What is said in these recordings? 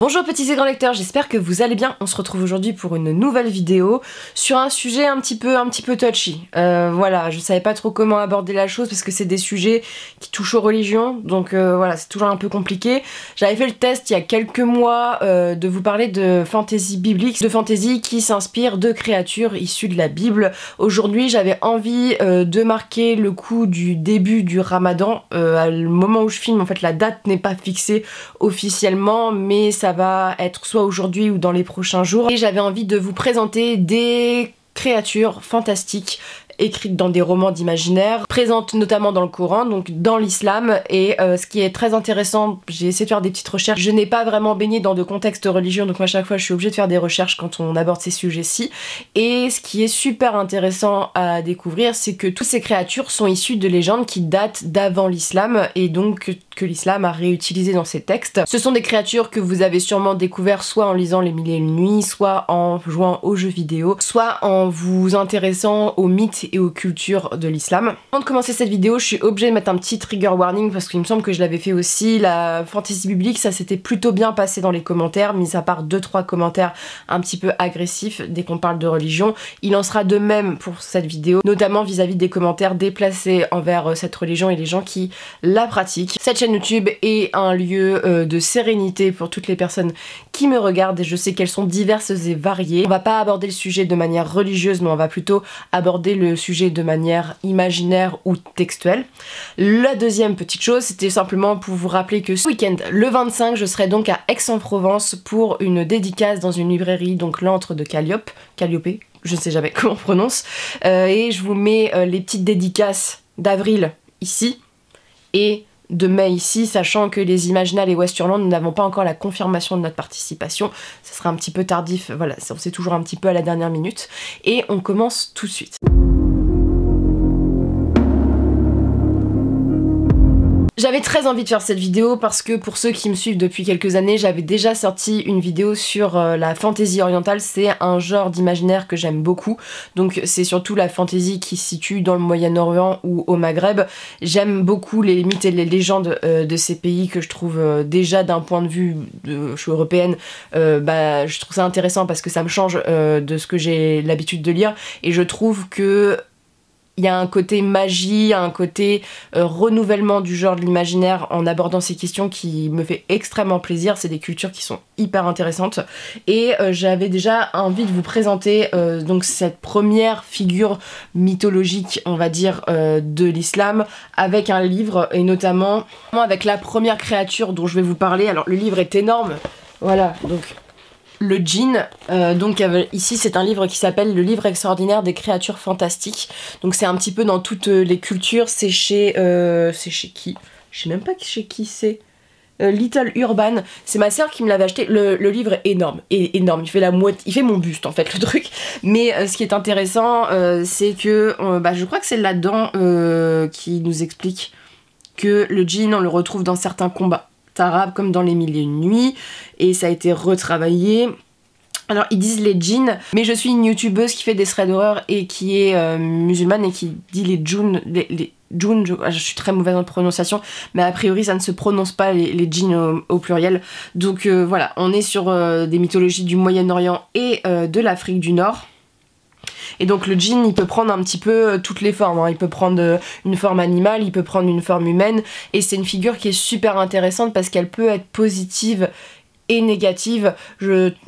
Bonjour petits et grands lecteurs, j'espère que vous allez bien. On se retrouve aujourd'hui pour une nouvelle vidéo sur un sujet un petit peu touchy. Voilà, je savais pas trop comment aborder la chose parce que c'est des sujets qui touchent aux religions, donc voilà, c'est toujours un peu compliqué. J'avais fait le test il y a quelques mois de vous parler de fantasy biblique, de fantasy qui s'inspire de créatures issues de la Bible. Aujourd'hui, j'avais envie de marquer le coup du début du Ramadan. À le moment où je filme, en fait, la date n'est pas fixée officiellement, mais ça va être soit aujourd'hui ou dans les prochains jours. Et j'avais envie de vous présenter des créatures fantastiques écrites dans des romans d'imaginaire, présentes notamment dans le Coran, donc dans l'islam. Et ce qui est très intéressant, j'ai essayé de faire des petites recherches. Je n'ai pas vraiment baigné dans de contexte religieux, donc moi à chaque fois je suis obligée de faire des recherches quand on aborde ces sujets-ci. Et ce qui est super intéressant à découvrir, c'est que toutes ces créatures sont issues de légendes qui datent d'avant l'islam, et donc que l'islam a réutilisé dans ses textes. Ce sont des créatures que vous avez sûrement découvert soit en lisant Les Mille et Une Nuits, soit en jouant aux jeux vidéo, soit en vous intéressant aux mythes et aux cultures de l'islam. Avant de commencer cette vidéo, je suis obligée de mettre un petit trigger warning parce qu'il me semble que je l'avais fait aussi. La fantasy biblique, ça s'était plutôt bien passé dans les commentaires, mis à part 2-3 commentaires un petit peu agressifs dès qu'on parle de religion. Il en sera de même pour cette vidéo, notamment vis-à-vis des commentaires déplacés envers cette religion et les gens qui la pratiquent. Cette chaîne YouTube est un lieu de sérénité pour toutes les personnes qui me regardent et je sais qu'elles sont diverses et variées. On va pas aborder le sujet de manière religieuse, mais on va plutôt aborder le sujet de manière imaginaire ou textuelle. La deuxième petite chose, c'était simplement pour vous rappeler que ce week-end, le 25, je serai donc à Aix-en-Provence pour une dédicace dans une librairie, donc l'Antre de Calliope, je ne sais jamais comment on prononce, et je vous mets les petites dédicaces d'avril ici, et de mai ici, sachant que les Imaginales et Westerland, nous n'avons pas encore la confirmation de notre participation. Ça sera un petit peu tardif, voilà, c'est toujours un petit peu à la dernière minute. Et on commence tout de suite. J'avais très envie de faire cette vidéo parce que pour ceux qui me suivent depuis quelques années, j'avais déjà sorti une vidéo sur la fantasy orientale. C'est un genre d'imaginaire que j'aime beaucoup, donc c'est surtout la fantasy qui se situe dans le Moyen-Orient ou au Maghreb. J'aime beaucoup les mythes et les légendes de ces pays que je trouve déjà d'un point de vue, je suis européenne, je trouve ça intéressant parce que ça me change de ce que j'ai l'habitude de lire, et je trouve que il y a un côté magie, un côté renouvellement du genre de l'imaginaire en abordant ces questions qui me fait extrêmement plaisir. C'est des cultures qui sont hyper intéressantes. Et j'avais déjà envie de vous présenter donc cette première figure mythologique, on va dire, de l'islam, avec un livre, et notamment avec la première créature dont je vais vous parler. Alors le livre est énorme, voilà, donc le djinn, ici c'est un livre qui s'appelle Le livre extraordinaire des créatures fantastiques. Donc c'est un petit peu dans toutes les cultures, c'est chez qui? Je sais même pas chez qui c'est. Little Urban, c'est ma sœur qui me l'avait acheté. Le livre est énorme, il fait la moitié, il fait mon buste en fait le truc. Mais ce qui est intéressant, c'est que je crois que c'est là-dedans qui nous explique que le djinn on le retrouve dans certains combats arabes comme dans Les Mille et Une Nuits, et ça a été retravaillé. Alors ils disent les djinns, mais je suis une youtubeuse qui fait des threads d'horreur et qui est musulmane et qui dit les djouns, je suis très mauvaise en prononciation, mais a priori ça ne se prononce pas les djinns au pluriel. Donc voilà, on est sur des mythologies du Moyen-Orient et de l'Afrique du Nord. Et donc le djinn, il peut prendre un petit peu toutes les formes, hein. Il peut prendre une forme animale, il peut prendre une forme humaine, et c'est une figure qui est super intéressante parce qu'elle peut être positive et négative.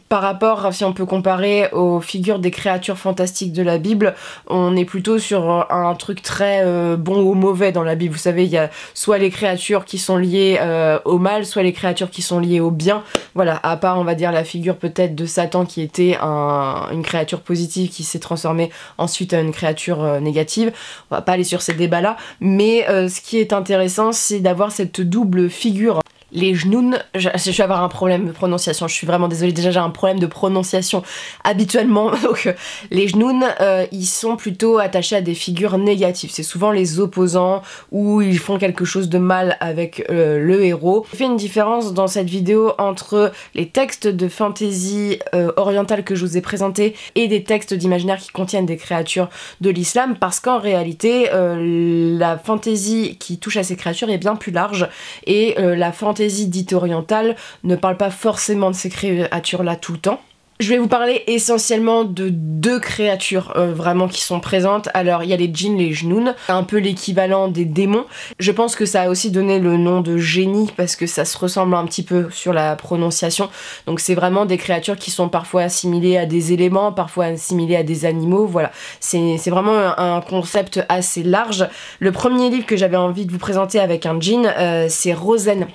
Par rapport, si on peut comparer aux figures des créatures fantastiques de la Bible, on est plutôt sur un truc très bon ou mauvais dans la Bible. Vous savez, il y a soit les créatures qui sont liées au mal, soit les créatures qui sont liées au bien. Voilà, à part, on va dire, la figure peut-être de Satan qui était une créature positive qui s'est transformée ensuite en une créature négative. On va pas aller sur ces débats-là, mais ce qui est intéressant, c'est d'avoir cette double figure. Les jnoun, je vais avoir un problème de prononciation, je suis vraiment désolée, déjà j'ai un problème de prononciation habituellement, donc les jnoun, ils sont plutôt attachés à des figures négatives, c'est souvent les opposants, ou ils font quelque chose de mal avec le héros. Je fais une différence dans cette vidéo entre les textes de fantasy orientale que je vous ai présentés et des textes d'imaginaire qui contiennent des créatures de l'islam, parce qu'en réalité, la fantasy qui touche à ces créatures est bien plus large, et la fantasy fantasy dite orientale ne parle pas forcément de ces créatures-là tout le temps. Je vais vous parler essentiellement de deux créatures vraiment qui sont présentes. Alors il y a les djinns, les jnouns, un peu l'équivalent des démons. Je pense que ça a aussi donné le nom de génie parce que ça se ressemble un petit peu sur la prononciation. Donc c'est vraiment des créatures qui sont parfois assimilées à des éléments, parfois assimilées à des animaux. Voilà, c'est vraiment un concept assez large. Le premier livre que j'avais envie de vous présenter avec un djinn, c'est Rosen.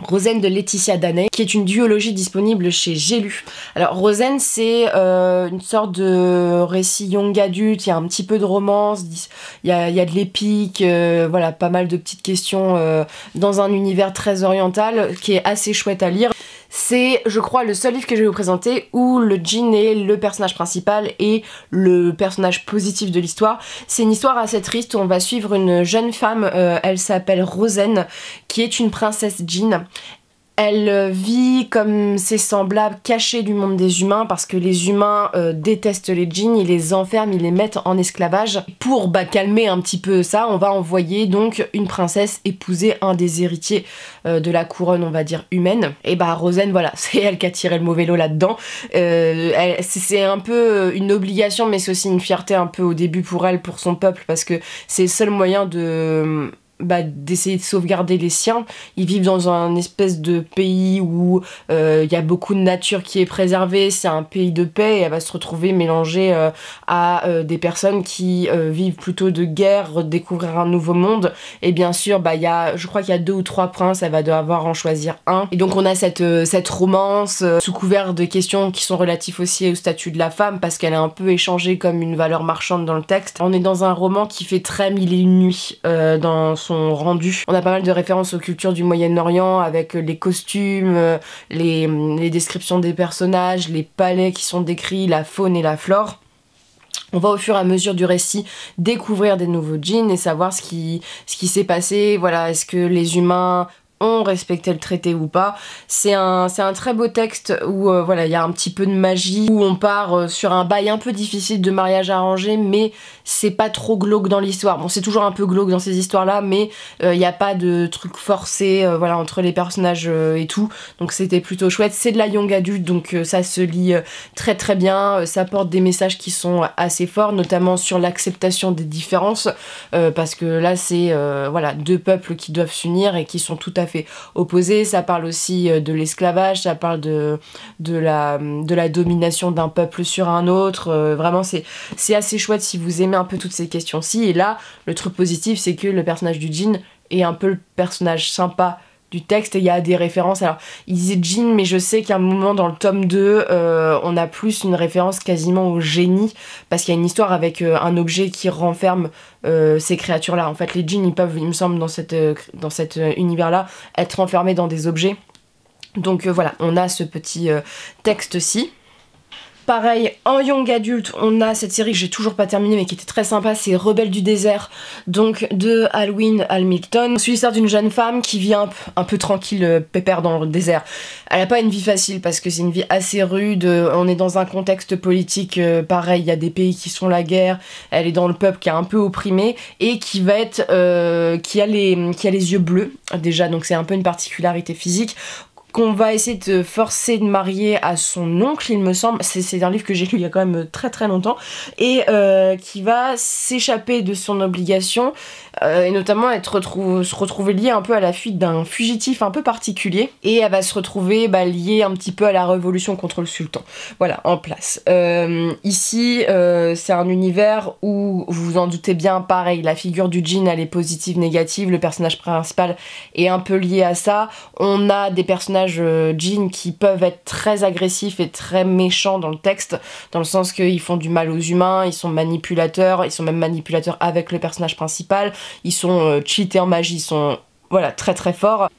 Rosen de Laetitia Daney, qui est une duologie disponible chez J'ai lu. Alors Rosen, c'est une sorte de récit young adulte, il y a un petit peu de romance, il y a de l'épique, voilà, pas mal de petites questions dans un univers très oriental qui est assez chouette à lire. C'est, je crois, le seul livre que je vais vous présenter où le djinn est le personnage principal et le personnage positif de l'histoire. C'est une histoire assez triste où on va suivre une jeune femme, elle s'appelle Rosen, qui est une princesse djinn. Elle vit comme ses semblables cachée du monde des humains parce que les humains détestent les djinns, ils les enferment, ils les mettent en esclavage. Pour calmer un petit peu ça, on va envoyer donc une princesse épouser un des héritiers de la couronne, on va dire, humaine. Et bah Rosen, voilà, c'est elle qui a tiré le mauvais lot là-dedans. C'est un peu une obligation, mais c'est aussi une fierté un peu au début pour elle, pour son peuple, parce que c'est le seul moyen de... d'essayer de sauvegarder les siens. Ils vivent dans un espèce de pays où il y a beaucoup de nature qui est préservée, c'est un pays de paix et elle va se retrouver mélangée à des personnes qui vivent plutôt de guerre, découvrir un nouveau monde. Et bien sûr, je crois qu'il y a 2 ou 3 princes, elle va devoir en choisir un. Et donc on a cette romance sous couvert de questions qui sont relatives aussi au statut de la femme parce qu'elle est un peu échangée comme une valeur marchande dans le texte. On est dans un roman qui fait très mille et une nuits dans son rendu. On a pas mal de références aux cultures du Moyen-Orient avec les costumes, les descriptions des personnages, les palais qui sont décrits, la faune et la flore. On va au fur et à mesure du récit découvrir des nouveaux djinns et savoir ce qui s'est passé. Voilà, est-ce que les humains ont respecté le traité ou pas. C'est un très beau texte où voilà, il y a un petit peu de magie, où on part sur un bail un peu difficile de mariage arrangé, mais c'est pas trop glauque dans l'histoire. Bon, c'est toujours un peu glauque dans ces histoires-là, mais il n'y a pas de trucs forcés voilà, entre les personnages et tout. Donc c'était plutôt chouette. C'est de la young adulte, donc ça se lit très très bien. Ça porte des messages qui sont assez forts, notamment sur l'acceptation des différences, parce que là c'est voilà, 2 peuples qui doivent s'unir et qui sont tout à fait opposés. Ça parle aussi de l'esclavage, ça parle de la domination d'un peuple sur un autre. Vraiment c'est assez chouette si vous aimez un peu toutes ces questions-ci. Et là, le truc positif, c'est que le personnage du djinn est un peu le personnage sympa du texte et il y a des références. Alors, il disait djinn, mais je sais qu'à un moment dans le tome 2, on a plus une référence quasiment au génie, parce qu'il y a une histoire avec un objet qui renferme ces créatures-là. En fait, les djinns, ils peuvent, il me semble, dans cet univers-là, être enfermés dans des objets. Donc voilà, on a ce petit texte-ci. Pareil, en young adulte, on a cette série que j'ai toujours pas terminée mais qui était très sympa, c'est Rebelles du désert, donc de Alwyn Hamilton. C'est l'histoire d'une jeune femme qui vit un peu tranquille, pépère dans le désert. Elle a pas une vie facile parce que c'est une vie assez rude, on est dans un contexte politique pareil, il y a des pays qui sont la guerre, elle est dans le peuple qui est un peu opprimé et qui va être, qui a les yeux bleus déjà, donc c'est un peu une particularité physique, qu'on va essayer de forcer de marier à son oncle, il me semble. C'est un livre que j'ai lu il y a quand même très très longtemps, et qui va s'échapper de son obligation et notamment se retrouver liée un peu à la fuite d'un fugitif un peu particulier, et elle va se retrouver liée un petit peu à la révolution contre le sultan. Voilà, en place. Ici, c'est un univers où, vous vous en doutez bien, pareil, la figure du djinn, elle est positive, négative, le personnage principal est un peu lié à ça. On a des personnages djinns qui peuvent être très agressifs et très méchants dans le texte, dans le sens qu'ils font du mal aux humains, ils sont manipulateurs, ils sont même manipulateurs avec le personnage principal, ils sont cheatés en magie, ils sont voilà, très très forts.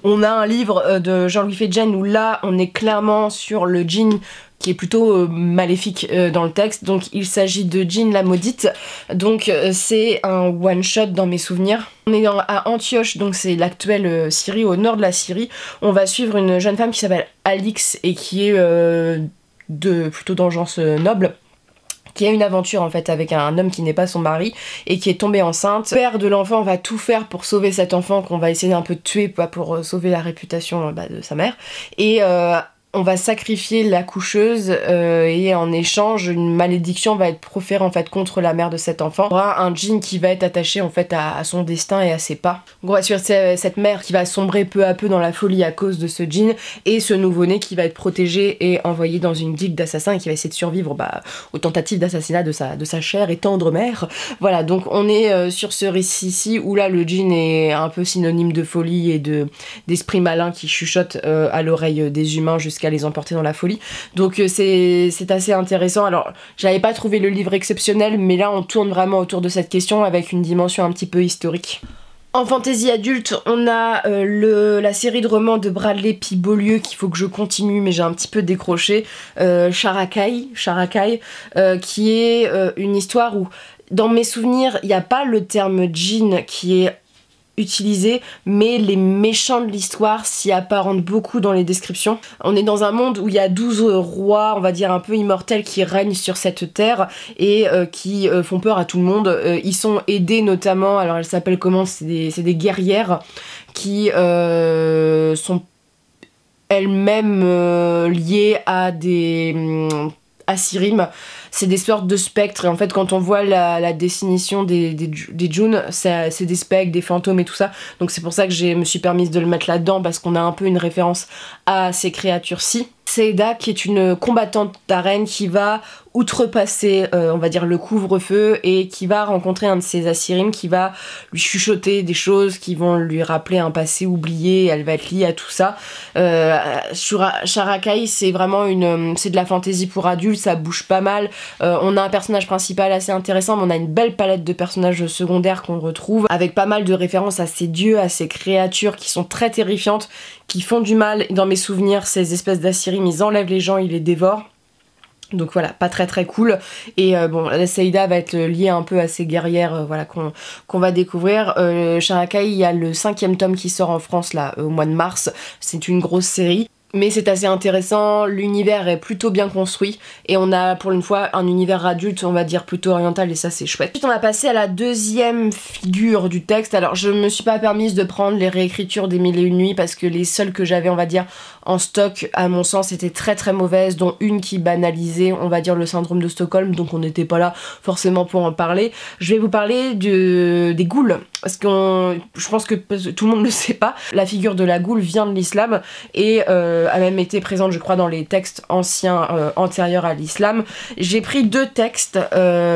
On a un livre de Jean-Louis Fedjen où là on est clairement sur le djinn qui est plutôt maléfique dans le texte. Donc il s'agit de Djinn la maudite, donc c'est un one shot dans mes souvenirs. On est à Antioche, donc c'est l'actuelle Syrie, au nord de la Syrie. On va suivre une jeune femme qui s'appelle Alix et qui est plutôt d'engeance noble, qui a une aventure en fait avec un homme qui n'est pas son mari et qui est tombée enceinte. Le père de l'enfant va tout faire pour sauver cet enfant qu'on va essayer un peu de tuer pour sauver la réputation de sa mère. Et on va sacrifier l'accoucheuse et en échange une malédiction va être proférée en fait contre la mère de cet enfant. Il y aura un djinn qui va être attaché en fait à son destin et à ses pas. On va suivre cette mère qui va sombrer peu à peu dans la folie à cause de ce djinn et ce nouveau-né qui va être protégé et envoyé dans une digue d'assassins et qui va essayer de survivre aux tentatives d'assassinat de sa chère et tendre mère. Voilà, donc on est sur ce récit-ci où là le djinn est un peu synonyme de folie et d'esprit malin qui chuchote à l'oreille des humains jusqu'à les emporter dans la folie. Donc c'est assez intéressant. Alors j'avais pas trouvé le livre exceptionnel, mais là on tourne vraiment autour de cette question avec une dimension un petit peu historique. En fantasy adulte, on a la série de romans de Bradley P. Beaulieu qu'il faut que je continue, mais j'ai un petit peu décroché, Sharakai, qui est une histoire où, dans mes souvenirs, il n'y a pas le terme djinn qui est utilisé, mais les méchants de l'histoire s'y apparentent beaucoup dans les descriptions. On est dans un monde où il y a 12 rois, on va dire un peu immortels, qui règnent sur cette terre et qui font peur à tout le monde. Ils sont aidés notamment, alors elles s'appellent comment, c'est des guerrières qui sont elles-mêmes liées à des Asirim. C'est des sortes de spectres, et en fait quand on voit la définition des djinns, c'est des spectres, des fantômes et tout ça, donc c'est pour ça que je me suis permise de le mettre là-dedans, parce qu'on a un peu une référence à ces créatures-ci. Seda, qui est une combattante d'arène qui va outrepasser, on va dire, le couvre-feu et qui va rencontrer un de ses Asirim qui va lui chuchoter des choses qui vont lui rappeler un passé oublié, elle va être liée à tout ça. Sharakai, c'est vraiment c'est de la fantasy pour adultes, ça bouge pas mal. On a un personnage principal assez intéressant, mais on a une belle palette de personnages secondaires qu'on retrouve, avec pas mal de références à ces dieux, à ces créatures qui sont très terrifiantes, qui font du mal. Dans mes souvenirs, ces espèces d'Asirim, ils enlèvent les gens, ils les dévorent. Donc voilà, pas très très cool. Et bon, la Seda va être liée un peu à ces guerrières voilà, qu'on va découvrir. Sharakai, il y a le 5e tome qui sort en France là au mois de mars. C'est une grosse série. Mais c'est assez intéressant, l'univers est plutôt bien construit et on a pour une fois un univers adulte, on va dire plutôt oriental, et ça c'est chouette. Ensuite on va passer à la deuxième figure du texte. Alors je me suis pas permise de prendre les réécritures des Mille et Une Nuits parce que les seules que j'avais, on va dire, en stock à mon sens étaient très très mauvaises, dont une qui banalisait, on va dire, le syndrome de Stockholm, donc on n'était pas là forcément pour en parler. Je vais vous parler des ghouls, parce que je pense que tout le monde ne le sait pas, la figure de la ghoul vient de l'islam et a même été présente, je crois, dans les textes anciens antérieurs à l'islam. J'ai pris 2 textes,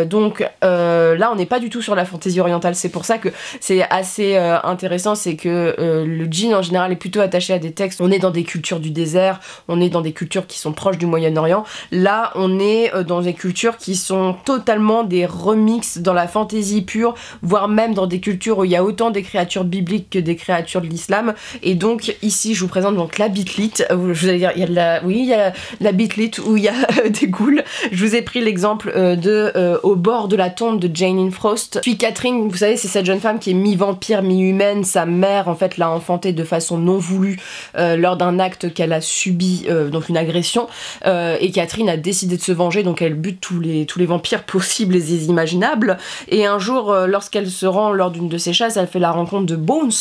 donc là on n'est pas du tout sur la fantaisie orientale, c'est pour ça que c'est assez intéressant, c'est que le djinn en général est plutôt attaché à des textes, on est dans des cultures du désert, on est dans des cultures qui sont proches du Moyen-Orient. Là on est dans des cultures qui sont totalement des remixes dans la fantaisie pure, voire même dans des cultures où il y a autant des créatures bibliques que des créatures de l'islam. Et donc ici je vous présente donc la bitlite. Je vous allais dire, il y a la bitlite où il y a des ghouls. Je vous ai pris l'exemple Au bord de la tombe de Jane Frost. Puis Catherine, vous savez, c'est cette jeune femme qui est mi-vampire, mi-humaine. Sa mère en fait l'a enfantée de façon non voulue lors d'un acte qu'elle a subi, donc une agression, et Catherine a décidé de se venger, donc elle bute tous les vampires possibles et imaginables. Et un jour, lorsqu'elle se rend lors d'une de ses chasses, elle fait la rencontre de Bones,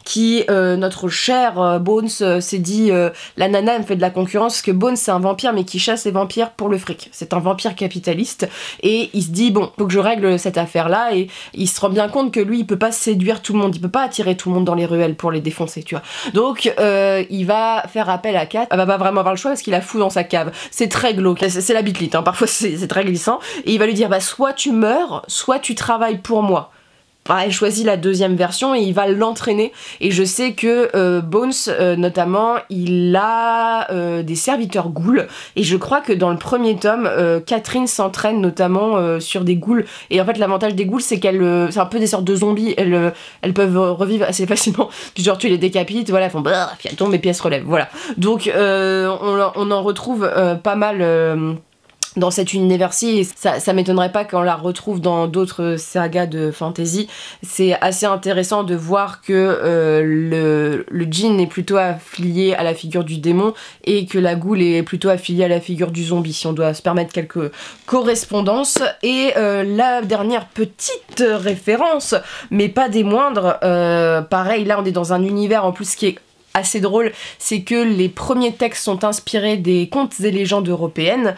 qui, notre cher Bones, s'est dit la nana elle me fait de la concurrence parce que Bones c'est un vampire mais qui chasse les vampires pour le fric. C'est un vampire capitaliste et il se dit bon, faut que je règle cette affaire là, et il se rend bien compte que lui il peut pas séduire tout le monde, il peut pas attirer tout le monde dans les ruelles pour les défoncer, tu vois. Donc il va faire appel à Kat, elle va pas vraiment avoir le choix parce qu'il la fout dans sa cave. C'est très glauque, c'est la bitlite, hein. Parfois c'est très glissant, et il va lui dire bah soit tu meurs, soit tu travailles pour moi. Elle choisit la deuxième version et il va l'entraîner, et je sais que Bones notamment il a des serviteurs ghouls, et je crois que dans le premier tome Catherine s'entraîne notamment sur des ghouls, et en fait l'avantage des ghouls c'est qu'elles c'est un peu des sortes de zombies, elles peuvent revivre assez facilement, du genre tu les décapites, voilà, elles font bah, puis elles tombent et puis elles se relèvent, voilà. Donc on en retrouve pas mal dans cet univers-ci, et ça m'étonnerait pas qu'on la retrouve dans d'autres sagas de fantasy. C'est assez intéressant de voir que le djinn est plutôt affilié à la figure du démon et que la ghoul est plutôt affiliée à la figure du zombie, si on doit se permettre quelques correspondances. Et la dernière petite référence, mais pas des moindres, pareil, là on est dans un univers en plus qui est assez drôle, c'est que les premiers textes sont inspirés des contes et légendes européennes.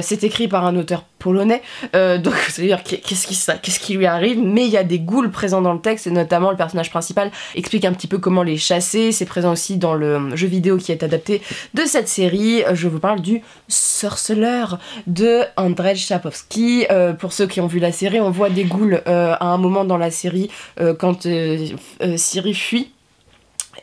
C'est écrit par un auteur polonais, donc c'est-à-dire qu'est-ce qui lui arrive, mais il y a des ghouls présents dans le texte, et notamment le personnage principal explique un petit peu comment les chasser. C'est présent aussi dans le jeu vidéo qui est adapté de cette série. Je vous parle du Sorceleur de Andrzej Sapkowski. Pour ceux qui ont vu la série, on voit des ghouls à un moment dans la série quand Ciri fuit.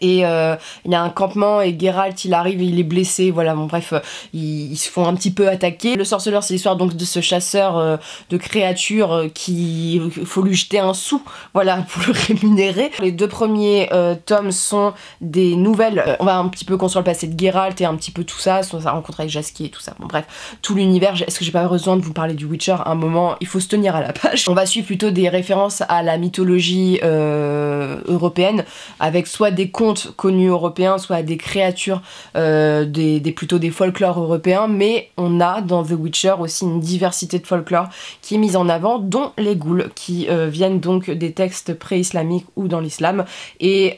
Et il y a un campement et Geralt il arrive et il est blessé, voilà, bon bref, ils se font un petit peu attaquer. Le Sorceleur, c'est l'histoire donc de ce chasseur de créatures qui faut lui jeter un sou, voilà, pour le rémunérer. Les 2 premiers tomes sont des nouvelles, on va un petit peu construire le passé de Geralt et un petit peu tout ça, sa rencontre avec Jaskier et tout ça, bon bref, tout l'univers. Est-ce que j'ai pas besoin de vous parler du Witcher à un moment? Il faut se tenir à la page. On va suivre plutôt des références à la mythologie européenne, avec soit des contes connus européens, soit des créatures plutôt des folklores européens, mais on a dans The Witcher aussi une diversité de folklore qui est mise en avant, dont les ghouls, qui viennent donc des textes pré-islamiques ou dans l'islam. Et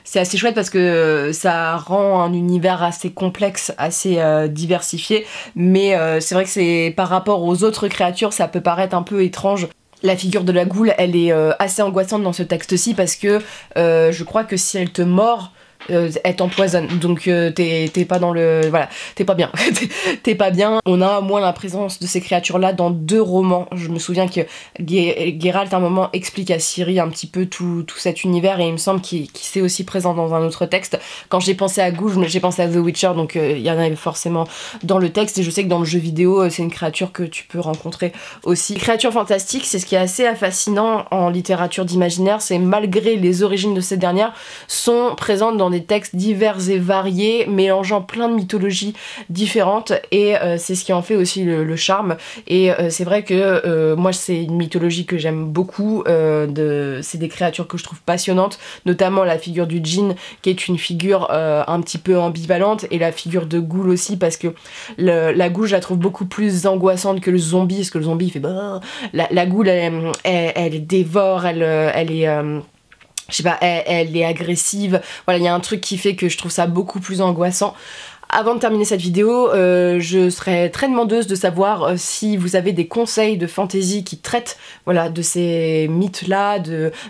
c'est assez chouette parce que ça rend un univers assez complexe, assez diversifié, mais c'est vrai que c'est par rapport aux autres créatures, ça peut paraître un peu étrange. La figure de la ghoul, elle est assez angoissante dans ce texte-ci parce que je crois que si elle te mord, elle t'empoisonne, donc t'es pas dans le... voilà, t'es pas bien. T'es pas bien. On a moins la présence de ces créatures-là dans 2 romans. Je me souviens que Geralt, à un moment, explique à Ciri un petit peu tout cet univers, et il me semble qu'il s'est aussi présent dans un autre texte. Quand j'ai pensé à Ghoul, j'ai pensé à The Witcher, donc il y en avait forcément dans le texte, et je sais que dans le jeu vidéo, c'est une créature que tu peux rencontrer aussi. Les créatures fantastiques, c'est ce qui est assez fascinant en littérature d'imaginaire, c'est malgré les origines de ces dernières, sont présentes dans des textes divers et variés, mélangeant plein de mythologies différentes, et c'est ce qui en fait aussi le charme. Et c'est vrai que moi c'est une mythologie que j'aime beaucoup, c'est des créatures que je trouve passionnantes, notamment la figure du djinn qui est une figure un petit peu ambivalente, et la figure de ghoul aussi, parce que la ghoul je la trouve beaucoup plus angoissante que le zombie, parce que le zombie il fait bah, la ghoul elle dévore, elle est je sais pas, elle est agressive, voilà, il y a un truc qui fait que je trouve ça beaucoup plus angoissant. Avant de terminer cette vidéo, je serais très demandeuse de savoir si vous avez des conseils de fantasy qui traitent, voilà, de ces mythes-là,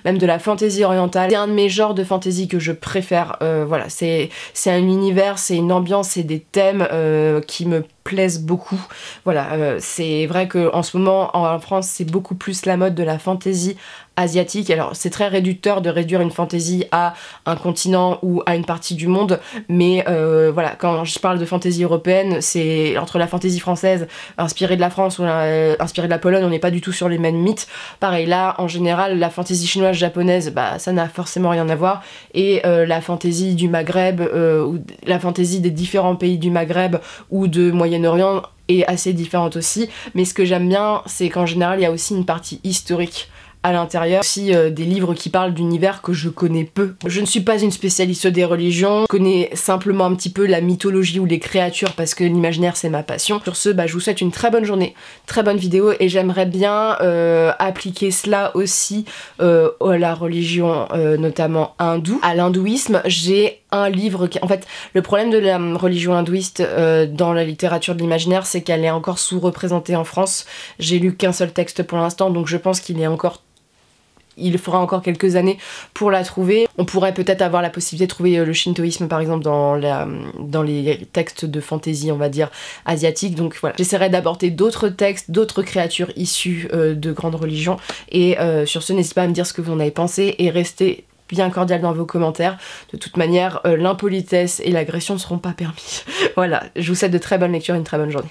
même de la fantasy orientale. C'est un de mes genres de fantasy que je préfère, voilà, c'est un univers, c'est une ambiance, c'est des thèmes qui me plaisent beaucoup. Voilà, c'est vrai qu'en ce moment, en France, c'est beaucoup plus la mode de la fantasy asiatique. Alors c'est très réducteur de réduire une fantasy à un continent ou à une partie du monde, mais voilà, quand je parle de fantasy européenne, c'est entre la fantasy française inspirée de la France ou inspirée de la Pologne, on n'est pas du tout sur les mêmes mythes. Pareil là, en général, la fantasy chinoise, japonaise, bah ça n'a forcément rien à voir, et la fantasy du Maghreb ou la fantasy des différents pays du Maghreb ou de Moyen-Orient est assez différente aussi. Mais ce que j'aime bien, c'est qu'en général, il y a aussi une partie historique à l'intérieur, aussi des livres qui parlent d'univers que je connais peu. Je ne suis pas une spécialiste des religions, je connais simplement un petit peu la mythologie ou les créatures parce que l'imaginaire c'est ma passion. Sur ce, bah, je vous souhaite une très bonne journée, très bonne vidéo, et j'aimerais bien appliquer cela aussi à la religion notamment hindoue, à l'hindouisme. J'ai un livre qui... En fait, le problème de la religion hindouiste dans la littérature de l'imaginaire, c'est qu'elle est encore sous-représentée en France. J'ai lu qu'un seul texte pour l'instant, donc je pense qu'il il faudra encore quelques années pour la trouver. On pourrait peut-être avoir la possibilité de trouver le shintoïsme par exemple dans les textes de fantasy, on va dire, asiatiques. Donc voilà, j'essaierai d'aborder d'autres textes, d'autres créatures issues de grandes religions. Et sur ce, n'hésitez pas à me dire ce que vous en avez pensé, et restez bien cordial dans vos commentaires. De toute manière, l'impolitesse et l'agression ne seront pas permis. Voilà, je vous souhaite de très bonnes lectures et une très bonne journée.